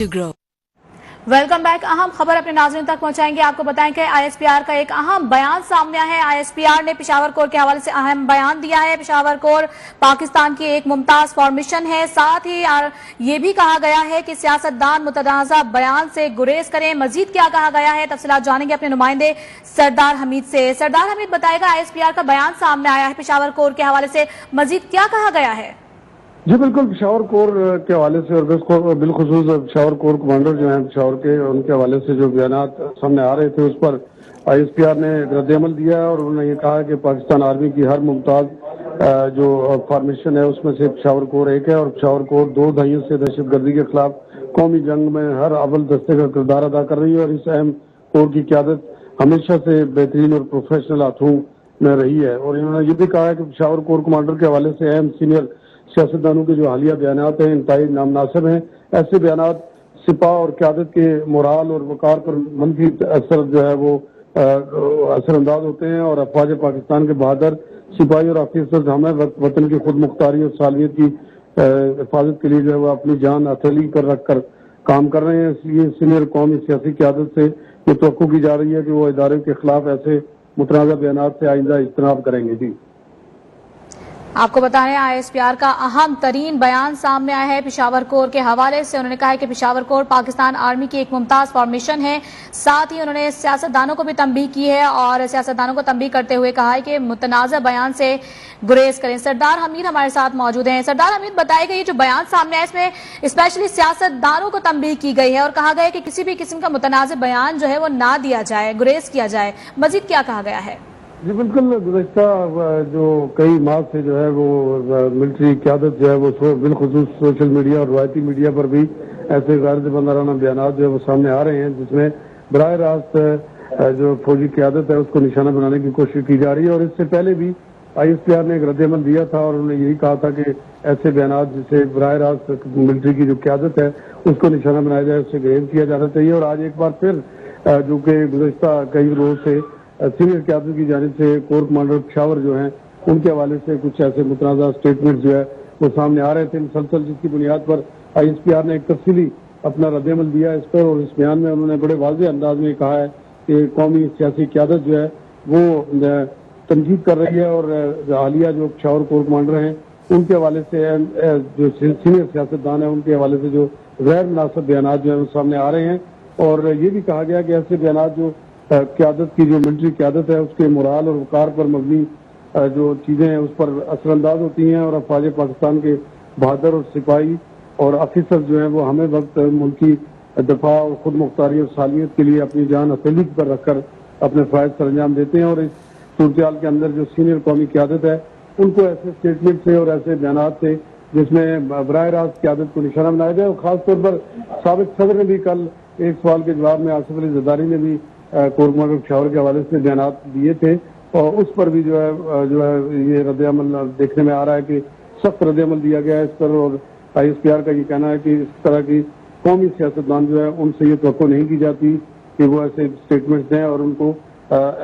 Welcome back. अहम खबर अपने नाज़रीन तक पहुंचाएंगे। आपको बताएं कि आईएसपीआर का एक अहम बयान सामने आया है। आईएसपीआर ने पेशावर कोर के हवाले से अहम बयान दिया है। पेशावर कोर पाकिस्तान की एक मुमताज फॉर्मेशन है। साथ ही ये भी कहा गया है कि सियासतदान मुतनाज़ा बयान से गुरेज करें। मजीद क्या कहा गया है, तफसीलात जानेंगे अपने नुमाइंदे सरदार हमीद से। सरदार हमीद बताएगा, आईएसपीआर का बयान सामने आया है पेशावर कोर के हवाले से, मजीद क्या कहा गया है? जी बिल्कुल, पेशावर कोर के हवाले से और बिलखुसूस पेशावर कोर कमांडर जो हैं पेशावर के, उनके हवाले से जो बयानात सामने आ रहे थे उस पर आईएसपीआर ने रद्द-ए-अमल दिया है और उन्होंने ये कहा कि पाकिस्तान आर्मी की हर मुमताज जो फॉर्मेशन है उसमें से पेशावर कोर एक है और पेशावर कोर 2 दहाइयों से दहशतगर्दी के खिलाफ कौमी जंग में हर अव्वल दस्ते का किरदार अदा कर रही है और इस अहम कोर की क़यादत हमेशा से बेहतरीन और प्रोफेशनल हाथों में रही है। और इन्होंने ये भी कहा है कि पेशावर कोर कमांडर के हवाले से अहम सीनियर सियासतदानों के जो हालिया बयानात हैं इंतहाई नामनासिब हैं। ऐसे बयानात सिपाह और क़यादत के मोराल और वकार पर मनफी असर जो है वो असरअंदाज होते हैं और अफवाज पाकिस्तान के बहादुर सिपाही और ऑफिसर्स हमें वतन की खुद मुख्तारी और सालमियत की हिफाजत के लिए जो है वो अपनी जान हथेली पर रख कर काम कर रहे हैं। इसलिए सीनियर कौमी सियासी क़यादत से ये तवक्को की जा रही है कि वो इदारे के खिलाफ ऐसे मुतनाज़ा बयानात से आइंदा इज्तनाब करेंगे। जी आपको बता रहे हैं, आईएसपीआर का अहम तरीन बयान सामने आया है पेशावर कोर के हवाले से। उन्होंने कहा है कि पेशावर कोर पाकिस्तान आर्मी की एक मुमताज फॉर्मेशन है। साथ ही उन्होंने सियासतदानों को भी तंबीह की है और सियासतदानों को तंबीह करते हुए कहा है कि मुतनाज़ा बयान से गुरेज करें। सरदार हमीद हमारे साथ मौजूद हैं। सरदार हमीद बताएगा, ये जो बयान सामने आया इसमें स्पेशली सियासतदानों को तंबीह की गई है और कहा गया है कि किसी भी किस्म का मुतनाज़ा बयान जो है वो ना दिया जाए, गुरेज किया जाए। मजीद क्या कहा गया है? जी बिल्कुल, गुज़श्ता जो कई माह से जो है वो मिलिट्री क़यादत जो है वो बिलखुसूस सोशल मीडिया और रवायती मीडिया पर भी ऐसे गैर ज़िम्मेदाराना बयानात जो है वो सामने आ रहे हैं जिसमें बराह रास्त जो फौजी क़यादत है उसको निशाना बनाने की कोशिश की जा रही है। और इससे पहले भी आईएसपीआर ने एक रद्द-ए-अमल दिया था और उन्होंने यही कहा था कि ऐसे बयानात जिसे बराह रास्त मिलिट्री की जो क़यादत है उसको निशाना बनाया जाए, उससे गुरेज किया जाना चाहिए। और आज एक बार फिर जो कि गुज़श्ता कई रोज से सीनियर क़यादत की जानिब से कोर कमांडर पेशावर जो हैं उनके हवाले से कुछ ऐसे मुतनाज़ा स्टेटमेंट जो है वो सामने आ रहे थे मुसलसल, जिसकी बुनियाद पर आईएसपीआर ने एक तफसीली अपना रद्द-ए-अमल दिया इस पर। और इस बयान में उन्होंने बड़े वाज़ेह अंदाज में कहा है कि कौमी सियासी क़यादत जो है वो तनकीद कर रही है और हालिया जो पेशावर कोर कमांडर हैं उनके हवाले से जो सीनियर सियासतदान है उनके हवाले से जो गैर मुनासिब बयानात जो है वो सामने आ रहे हैं। और ये भी कहा गया कि ऐसे बयानात जो क़यादत की जो मिलिट्री क़यादत है उसके मोराल और वकार पर मबनी जो चीज़ें हैं उस पर असरअंदाज होती हैं और अफवाज पाकिस्तान के बहादुर और सिपाही और ऑफिसर जो हैं वो हमें वक्त मुल्की दफा और खुद मुख्तारी और सालमियत के लिए अपनी जान हथेली पर रखकर अपने फ़राइज़ सरअंजाम देते हैं। और इस सूरत के अंदर जो सीनियर कौमी क़यादत है उनको ऐसे स्टेटमेंट से और ऐसे बयानात से जिसमें बराह रास्त क़यादत को निशाना बनाया जाए। और ख़ासतौर पर साबिक़ सदर ने भी कल एक सवाल के जवाब में आसिफ अली ज़रदारी ने भी कोर कमांडर पेशावर के हवाले से बयानात दिए थे और उस पर भी जो है ये रद्द-ए-अमल देखने में आ रहा है कि सख्त रद्द-ए-अमल दिया गया है इस पर। और आईएसपीआर का ये कहना है कि इस तरह की कौमी सियासतदान जो है उनसे ये तवक्को नहीं की जाती कि वो ऐसे स्टेटमेंट्स दें और उनको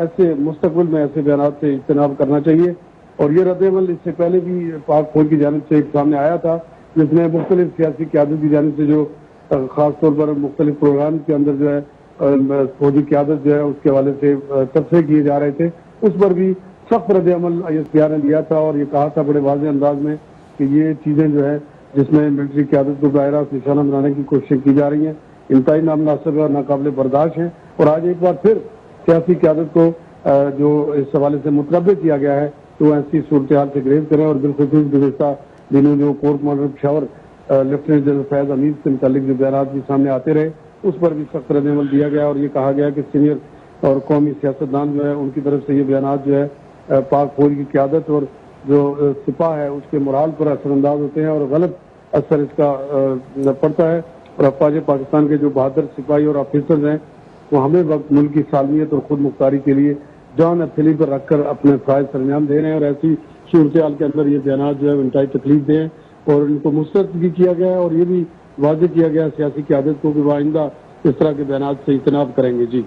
ऐसे मुस्तकबिल में ऐसे बयानात से इज्तनाब करना चाहिए। और ये रद्द-ए-अमल इससे पहले भी पाक फौज की जानिब से एक सामने आया था जिसमें मुख्तलिफ सियासी क़यादत की जानिब से जो खासतौर पर मुख्तलिफ प्रोग्राम के अंदर जो है फौजी क़यादत जो है उसके हवाले से तबसरे किए जा रहे थे, उस पर भी सख्त रद्द-ए-अमल आईएसपीआर ने दिया था और ये कहा था बड़े वाज़ेह अंदाज में कि ये चीज़ें जो है जिसमें मिलिट्री क़यादत को बराह रास्त निशाना बनाने की कोशिश की जा रही हैं इंतहाई नामनासिब और नाकाबिले बर्दाश्त हैं। और आज एक बार फिर सियासी क़यादत को जो इस हवाले से मुतनब्बे किया गया है तो ऐसी सूरत हाल से गुरेज करें। और बिलखुसूस गुज़श्ता दिनों जो corps commander Peshawar lieutenant general Faiz Hameed से मुताल्लिक जो बयानात भी सामने आते रहे उस पर भी सख्त रद्द-ए-अमल दिया गया। और ये कहा गया कि सीनियर और कौमी सियासतदान जो है उनकी तरफ से ये बयानात जो है पाक फौज की क़यादत और जो सिपाह है उसके मोराल पर असरअंदाज होते हैं और गलत असर इसका पड़ता है। और अफवाज पाकिस्तान के जो बहादुर सिपाही और ऑफिसर्स हैं वो हमें वक्त मुल्क की सालमियत और खुद मुख्तारी के लिए जान हथेली पर रखकर अपने फ़राइज़ सरअंजाम दे रहे हैं। और ऐसी सूरत हाल के अंदर ये बयानात जो है इंतहाई तकलीफ दें और इनको मुस्तरद भी किया गया है और ये भी वाज़ेह किया गया सियासी क़यादत को कि वो आइंदा इस तरह के बयानात से इज्तनाब करेंगे। जी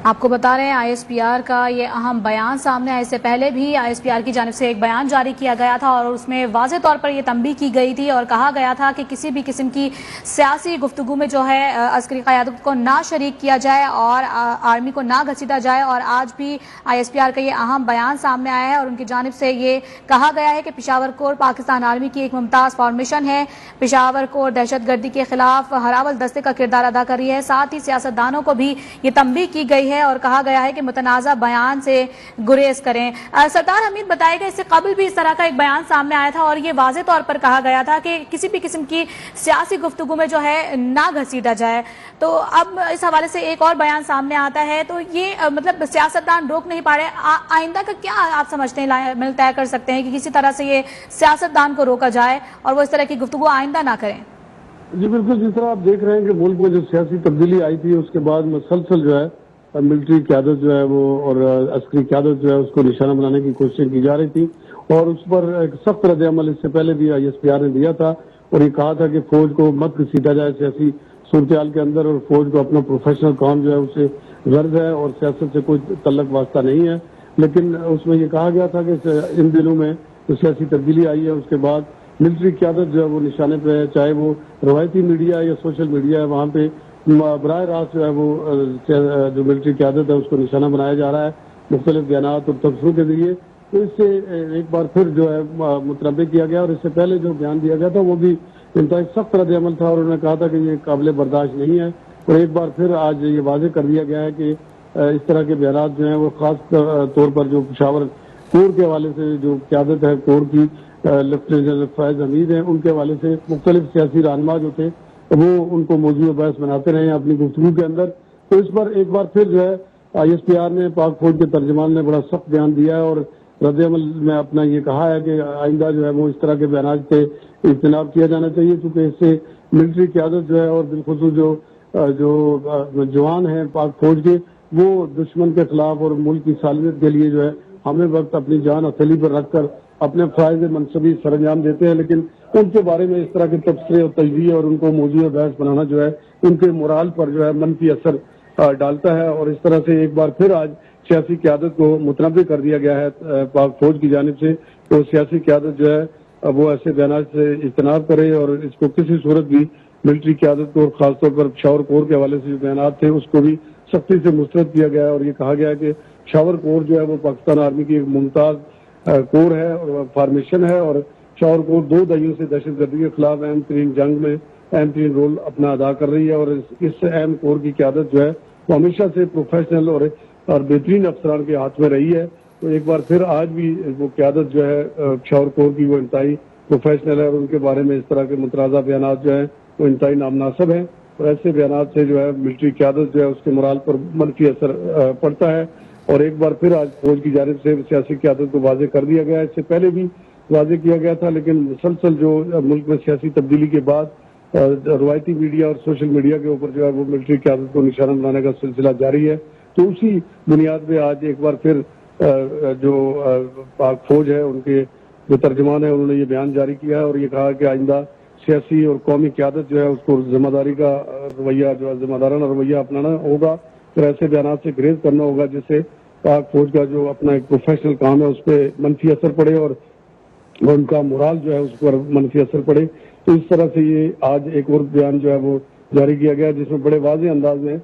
आपको बता रहे हैं ISPR का ये अहम बयान सामने आए। इससे पहले भी ISPR की जानिब से एक बयान जारी किया गया था और उसमें वाज़ेह तौर पर यह तंबीह की गई थी और कहा गया था कि किसी भी किस्म की सियासी गुफ्तगू में जो है अस्करी क़यादत को ना शरीक किया जाए और आर्मी को ना घसीटा जाए। और आज भी ISPR का ये अहम बयान सामने आया है और उनकी जानिब से ये कहा गया है कि पेशावर कोर पाकिस्तान आर्मी की एक मुमताज़ फॉर्मेशन है। पेशावर कोर दहशतगर्दी के खिलाफ हरावल दस्ते का किरदार अदा कर रही है। साथ ही सियासतदानों को भी ये तंबीह की गई है और कहा गया है कि मुतनाज़ा बयान से गुरेज करें। सरदार हमीद, बताएगा इससे कबल भी इस तरह का एक बयान सामने आया था और ये वाज़ेह तौर पर कहा गया था कि किसी भी किस्म की सियासी गुफ्तगू में जो है ना घसीटा जाए। तो अब इस हवाले से एक और बयान सामने आता है, तो ये मतलब सियासतदान रोक नहीं पा रहे। आइंदा का क्या आप समझते हैं तय कर सकते हैं कि किसी तरह से ये सियासतदान को रोका जाए और वो इस तरह की गुफ्तगू आइंदा ना करें? जी बिल्कुल, जिस तरह आप देख रहे हैं कि मुल्क में जो सियासी तब्दीली आई थी उसके बाद मुसलसल जो है मिलिट्री क़यादत जो है वो और अस्करी क़यादत जो है उसको निशाना बनाने की कोशिश की जा रही थी और उस पर एक सख्त रद्द-ए-अमल इससे पहले भी ISPR ने दिया था और ये कहा था कि फौज को मत घसीटा जाए सियासी सूरत-ए-हाल के अंदर और फौज को अपना प्रोफेशनल काम जो है उसे गर्ज है और सियासत से कोई तल्लक वास्ता नहीं है। लेकिन उसमें ये कहा गया था कि इन दिनों में जो सियासी तब्दीली आई है उसके बाद मिलिट्री क़यादत जो है वो निशाने पे है, चाहे वो रवायती मीडिया या सोशल मीडिया है, वहाँ पे बराह रास्त जो है वो जो मिलिट्री क़यादत है उसको निशाना बनाया जा रहा है मुख्तलिफ बयानात और तबसरों के जरिए। तो इससे एक बार फिर जो है मुतनब्बे किया गया और इससे पहले जो बयान दिया गया था वो भी इंतहाई सख्त रद्द-ए-अमल था और उन्होंने कहा था कि ये काबिल बर्दाश्त नहीं है। और एक बार फिर आज ये वाज़ेह कर दिया गया है कि इस तरह के बयानात जो हैं वो खास तौर पर जो पेशावर कोर के हवाले से जो क़यादत है कोर की लेफ्टिनेंट जनरल फैज हमीद हैं उनके हवाले से मुख्तलिफ सियासी रहनुमा जो थे वो उनको मौजूद बहस बनाते रहे अपनी गुफ्तगू के अंदर। तो इस पर एक बार फिर जो है ISPR ने पाक फौज के तर्जमान ने बड़ा सख्त बयान दिया है और रद्द-ए-अमल में अपना ये कहा है कि आइंदा जो है वो इस तरह के बयान से इज्तनाब किया जाना चाहिए क्योंकि इससे मिलिट्री क़यादत जो है और बिलखुसूस जो जवान हैं पाक फौज के वो दुश्मन के खिलाफ और मुल्क की सालियत के लिए जो है हमें वक्त अपनी जान हथेली पर रखकर अपने फ़राइज़ मनसबी सरंजाम देते हैं, लेकिन उनके बारे में इस तरह के तबसरे और तजज़िये और उनको मौजूदा बहस बनाना जो है उनके मोराल पर जो है मनफी असर डालता है। और इस तरह से एक बार फिर आज सियासी क़यादत को मुतनब्बे कर दिया गया है पाक फौज की जानिब से। तो सियासी क़यादत जो है वो ऐसे बयान से इज्तनाब करे और इसको किसी सूरत भी मिलिट्री क़यादत को खासतौर पर पेशावर कोर के हवाले से जो बयान थे उसको भी सख्ती से मुस्तरद किया गया है और ये कहा गया है कि पेशावर कोर जो है वो पाकिस्तान आर्मी की एक मुमताज़ कोर है और फॉर्मेशन है और पेशावर कोर 2 दहाइयों से दहशतगर्दी के खिलाफ अहम तरीन जंग में अहम तरीन रोल अपना अदा कर रही है। और इस अहम कोर की क़यादत जो है वो हमेशा से प्रोफेशनल और बेहतरीन अफसरान के हाथ में रही है। तो एक बार फिर आज भी वो क़यादत जो है पेशावर कोर की वो इंतहाई प्रोफेशनल है और उनके बारे में इस तरह के मुतनाज़ा बयान जो है वो इंतहाई नामनासिब है और ऐसे बयान से जो है मिलिट्री क़यादत जो है उसके मोराल पर मनफी असर पड़ता है। और एक बार फिर आज फौज की जानिब से सियासी क़यादत को वाज़ेह कर दिया गया है। इससे पहले भी वाज़ेह किया गया था लेकिन मुसलसल जो मुल्क में सियासी तब्दीली के बाद रवायती मीडिया और सोशल मीडिया के ऊपर जो है वो मिलिट्री क़यादत को निशाना बनाने का सिलसिला जारी है। तो उसी बुनियाद पे आज एक बार फिर जो पाक फौज है उनके जो तर्जमान है उन्होंने ये बयान जारी किया है और ये कहा कि आइंदा सियासी और कौमी क़यादत जो है उसको जिम्मेदारी का रवैया जो है जिम्मेदाराना रवैया अपनाना होगा, फिर ऐसे बयान से ग्रेज करना होगा जिससे पाक फौज का जो अपना एक प्रोफेशनल काम है उस पर मनफी असर पड़े और उनका मोराल जो है उस पर मनफी असर पड़े। तो इस तरह से ये आज एक और बयान जो है वो जारी किया गया जिसमें बड़े वाज़ेह अंदाज में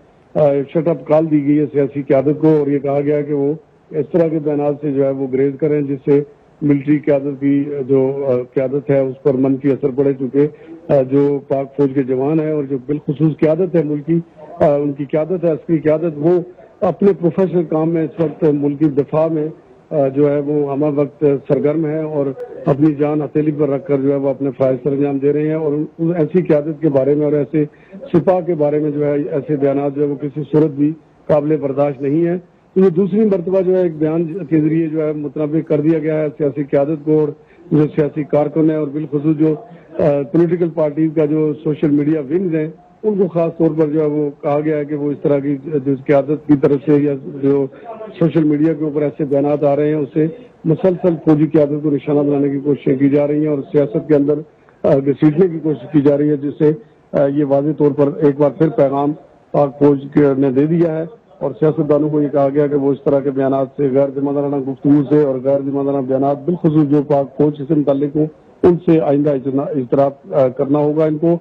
शटअप कॉल दी गई है सियासी क़यादत को और ये कहा गया कि वो इस तरह के बयान से जो है वो ग्रेज करें जिससे मिलिट्री क़यादत की जो क़यादत है उस पर मनफी असर पड़े चूँकि जो पाक फौज के जवान है और जो बिलखुसूस क़यादत है मुल्क की उनकी क़यादत है अस्करी क़यादत वो अपने प्रोफेशनल काम में इस वक्त मुल्क की दिफा में जो है वो हम वक्त सरगर्म है और अपनी जान हथेली पर रखकर जो है वो अपने फ़राइज़ सरंजाम दे रहे हैं और ऐसी क़यादत के बारे में और ऐसे सिपाह के बारे में जो है ऐसे बयान जो है वो किसी सूरत भी काबिल बर्दाश्त नहीं है। तो ये दूसरी मरतबा जो है एक बयान के जरिए जो है मुतनब्बे कर दिया गया है सियासी क़यादत को और जो सियासी कारकुन है और बिलखुसूस जो पॉलिटिकल पार्टीज का जो सोशल मीडिया विंग्स हैं उनको खास तौर पर जो है वो कहा गया है कि वो इस तरह की जो क़यादत की तरफ से या जो सोशल मीडिया के ऊपर ऐसे बयान आ रहे हैं उससे मुसलसल फौजी क़यादत को निशाना बनाने की कोशिशें की जा रही हैं और सियासत के अंदर घसीटने की कोशिश की जा रही है जिससे ये वाज़ेह तौर पर एक बार फिर पैगाम पाक फौज ने दे दिया है اور سیاستدانوں کو یہ کہا گیا کہ وہ اس طرح کے بیانات سے، غیر ذمہ دارانہ گفتگو سے اور غیر ذمہ دارانہ بیانات بالخصوص جو پاک فوج سے متعلق ہوں ان سے آئندہ اجتناب کرنا ہوگا ان کو۔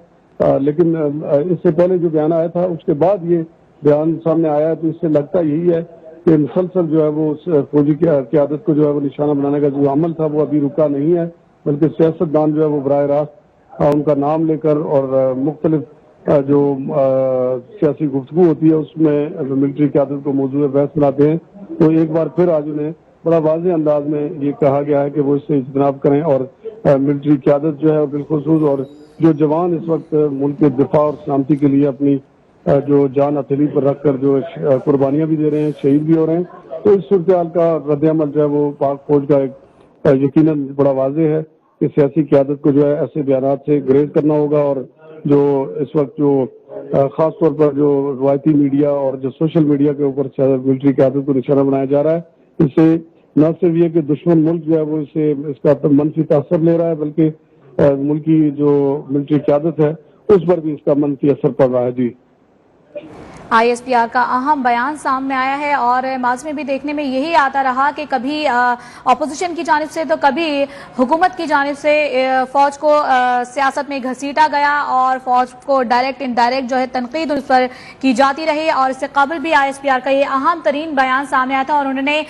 لیکن اس سے پہلے جو بیان آیا تھا اس کے بعد یہ بیان سامنے آیا ہے، تو اس سے لگتا یہی ہے کہ مسلسل جو ہے وہ فوجی قیادت کو جو ہے وہ نشانہ بنانے کا جو عمل تھا وہ ابھی رکا نہیں ہے، بلکہ سیاستدان جو ہے وہ براہ راست ان کا نام لے کر اور مختلف جو سیاسی گفتگو ہوتی ہے اس میں ملٹری قیادت کو موضوع بحث بناتے ہیں۔ تو ایک بار پھر آج انہیں بڑا واضح انداز میں یہ کہا گیا ہے کہ وہ اس سے اجتناب کریں اور ملٹری قیادت جو ہے بالخصوص اور جو جوان اس وقت ملک کے دفاع اور سلامتی کے لیے اپنی جو جان ہتھیلی پر رکھ کر جو قربانیاں بھی دے رہے ہیں، شہید بھی ہو رہے ہیں، تو اس صورتحال کا رد عمل جو ہے وہ پاک فوج کا ایک یقیناً بڑا واضح ہے کہ سیاسی قیادت کو جو ہے ایسے بیانات سے گریز کرنا ہوگا، اور جو اس وقت جو خاص طور پر جو روایتی میڈیا اور جو سوشل میڈیا کے اوپر ملٹری قیادت کو نشانہ بنایا جا رہا ہے، اس سے نہ صرف یہ کہ دشمن ملک جو ہے وہ اس کا منفی تاثر لے رہا ہے، بلکہ ملک کی جو ملٹری قیادت ہے اس پر بھی اس کا منفی اثر پڑ رہا ہے۔ جی، آئی ایس پی آر کا اہم بیان سامنے آیا ہے اور ماضی میں بھی دیکھنے میں یہی آتا رہا کہ کبھی اپوزیشن کی جانب سے تو کبھی حکومت کی جانب سے فوج کو سیاست میں گھسیٹا گیا اور فوج کو ڈائریکٹ انڈائریکٹ جو ہے تنقید اس پر کی جاتی رہی، اور اس سے قبل بھی آئی ایس پی آر کا یہ اہم ترین بیان سامنے آیا تھا اور انہوں نے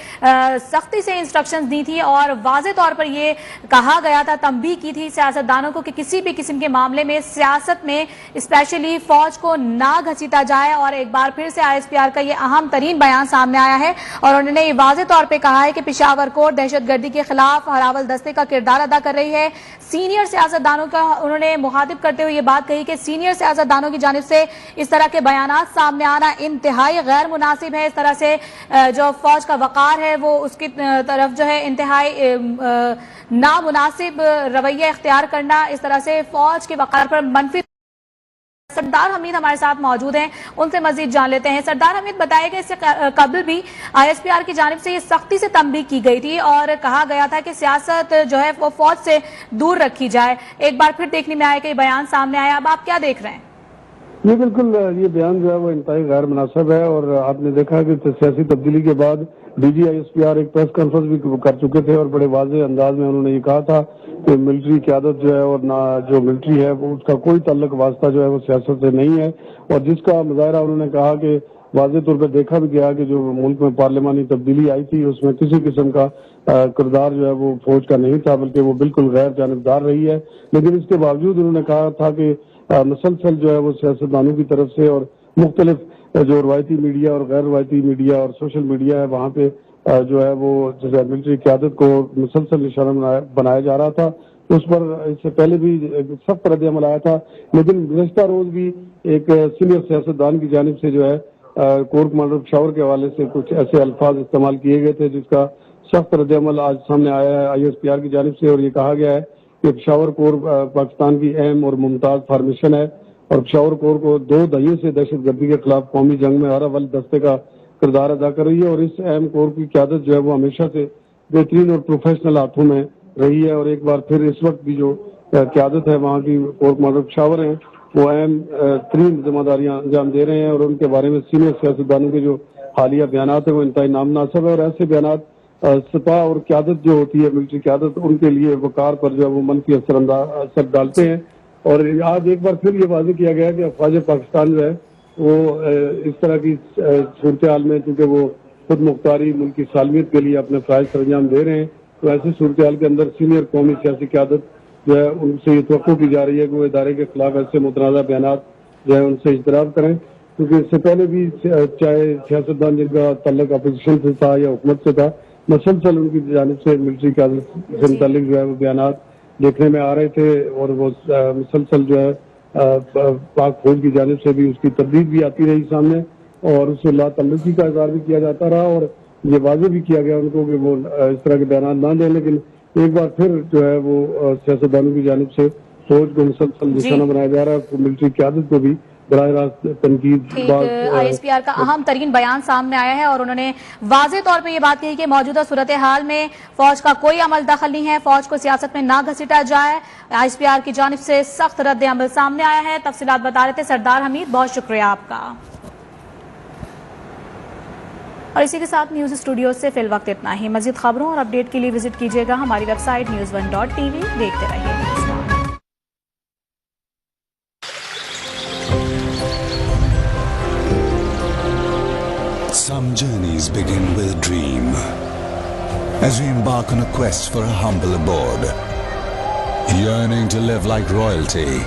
سختی سے انسٹرکشنز دی تھی اور واضح طور پر یہ کہا گیا تھا، تنبیہ کی تھی سیاستدانوں کو کہ کسی بھی قسم کے معاملے میں سیاست میں اسپیشلی فوج کو نہ گھسیٹا جائے، اور ایک بار پھر سے آئی ایس پی آر کا یہ اہم ترین بیان سامنے آیا ہے اور انہوں نے یہ واضح طور پہ کہا ہے کہ پشاور کور دہشت گردی کے خلاف ہراول دستے کا کردار ادا کر رہی ہے۔ سینئر سیاستدانوں کا انہوں نے مخاطب کرتے ہوئے یہ بات کہی کہ سینئر سیاستدانوں کی جانب سے اس طرح کے بیانات سامنے آنا انتہائی غیر مناسب ہے، اس طرح سے جو فوج کا وقار ہے وہ اس کی طرف جو ہے انتہائی نامناسب رویہ اختیار کرنا، اس طرح سے فوج کے وقار پر منفی۔ سردار حمید ہمارے ساتھ موجود ہیں، ان سے مزید جان لیتے ہیں۔ سردار حمید، بتائے گا اس سے قبل بھی آئی ایس پی آر کی جانب سے یہ سختی سے تنبیہ کی گئی تھی اور کہا گیا تھا کہ سیاست جو ہے وہ فوج سے دور رکھی جائے، ایک بار پھر دیکھنے میں آیا کہ یہ بیان سامنے آیا، اب آپ کیا دیکھ رہے ہیں؟ یہ بالکل یہ بیان جو ہے وہ انتہائی غیر مناسب ہے، اور آپ نے دیکھا کہ سیاسی تبدیلی کے بعد D G I S P R ایک پریس کانفرنس بھی کر چکے تھے اور بڑے واضح انداز میں انہوں نے یہ کہا تھا کہ ملٹری قیادت جو ہے اور نہ جو ملٹری ہے وہ اس کا کوئی تعلق واسطہ جو ہے وہ سیاست سے نہیں ہے، اور جس کا مظاہرہ انہوں نے کہا کہ واضح طور پہ دیکھا بھی گیا کہ جو ملک میں پارلیمانی تبدیلی آئی تھی اس میں کسی قسم کا کردار جو ہے وہ فوج کا نہیں تھا، بلکہ وہ بالکل غیر جانبدار رہی ہے۔ لیکن اس کے باوجود انہوں نے کہا تھا کہ مسلسل جو ہے وہ سیاستدانوں کی طرف سے اور مختلف جو روایتی میڈیا اور غیر روایتی میڈیا اور سوشل میڈیا ہے وہاں پہ جو ہے وہ ملٹری قیادت کو مسلسل نشانہ بنایا جا رہا تھا۔ اس پر اس سے پہلے بھی سخت رد عمل آیا تھا، لیکن گزشتہ روز بھی ایک سینئر سیاستدان کی جانب سے جو ہے کور کمانڈر پشاور کے حوالے سے کچھ ایسے الفاظ استعمال کیے گئے تھے جس کا سخت رد عمل آج سامنے آیا ہے آئی ایس پی آر کی جانب سے، اور یہ کہا گیا ہے کہ پشاور کور پاکستان کی اہم اور ممتاز فارمیشن ہے اور پشاور کور کو 2 دہائیوں سے دہشت گردی کے خلاف قومی جنگ میں ہراول دستے کا کردار ادا کر رہی ہے، اور اس اہم کور کی قیادت جو ہے وہ ہمیشہ سے بہترین اور پروفیشنل ہاتھوں میں رہی ہے، اور ایک بار پھر اس وقت بھی جو قیادت ہے وہاں کی کور کمانڈر پشاور ہیں وہ اہم ترین ذمہ داریاں انجام دے رہے ہیں، اور ان کے بارے میں سینئر سیاستدانوں کے جو حالیہ بیانات ہیں وہ انتہائی نامناسب ہے، اور ایسے بیانات سپاہ اور قیادت جو ہوتی ہے ملٹری قیادت ان کے لیے وقار پر جو ہے وہ منفی اثر ڈالتے ہیں۔ اور آج ایک بار پھر یہ واضح کیا گیا کہ افواج پاکستان جو ہے وہ اس طرح کی صورتحال میں چونکہ وہ خود مختاری ملک کی سالمیت کے لیے اپنے فرائض سر انجام دے رہے ہیں، تو ایسی صورتحال کے اندر سینئر قومی سیاسی قیادت جو ہے ان سے یہ توقع کی جا رہی ہے کہ وہ ادارے کے خلاف ایسے متنازع بیانات جو ہے ان سے اجتناب کریں، کیونکہ اس سے پہلے بھی چاہے سیاستدان جن کا تعلق اپوزیشن سے تھا یا حکومت سے تھا، مسلسل ان کی جانب سے ملٹری قیادت سے متعلق جو ہے وہ بیانات دیکھنے میں آ رہے تھے، اور وہ مسلسل جو ہے پاک فوج کی جانب سے بھی اس کی تردید بھی آتی رہی سامنے، اور اس سے لا تعلقی کا اظہار بھی کیا جاتا رہا، اور یہ واضح بھی کیا گیا ان کو کہ وہ اس طرح کے بیانات نہ دیں، لیکن ایک بار پھر جو ہے وہ سیاستدانوں کی جانب سے فوج کو مسلسل نشانہ بنایا جا رہا ہے، ملٹری قیادت کو بھی براہ راست تنقید۔ آئی ایس پی آر کا اہم ترین بیان سامنے آیا ہے اور انہوں نے واضح طور پہ یہ بات کہی کہ موجودہ صورتحال میں فوج کا کوئی عمل دخل نہیں ہے، فوج کو سیاست میں نہ گھسیٹا جائے۔ آئی ایس پی آر کی جانب سے سخت رد عمل سامنے آیا ہے۔ تفصیلات بتا رہے تھے سردار حمید، بہت شکریہ آپ کا۔ اور اسی کے ساتھ نیوز اسٹوڈیو سے فی الوقت اتنا ہی. مزید خبروں اور اپڈیٹ کے لیے وزٹ کیجیے گا ہماری ویب سائٹ news1.tv. دیکھتے رہیے. Some journeys begin with a dream. As we embark on a quest for a humble abode, yearning to live like royalty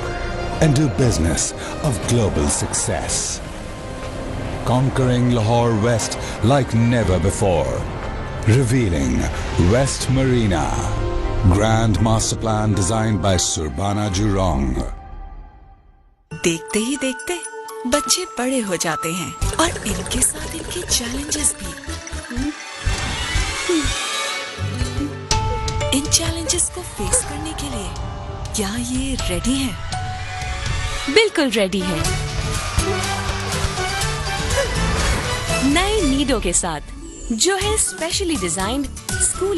and do business of global success. Conquering Lahore West like never before. Revealing West Marina. Grand master plan designed by Surbana Jurong. دیکھتے ہی دیکھتے بچے بڑے ہو جاتے ہیں اور ان کے ساتھ ان کے چیلنجز بھی. ان چیلنجز کو فیس کرنے کے لیے کیا یہ ریڈی ہیں؟ بالکل ریڈی ہے. نئے نیڈو کے ساتھ جو ہے اسپیشلی ڈیزائنڈ اسکول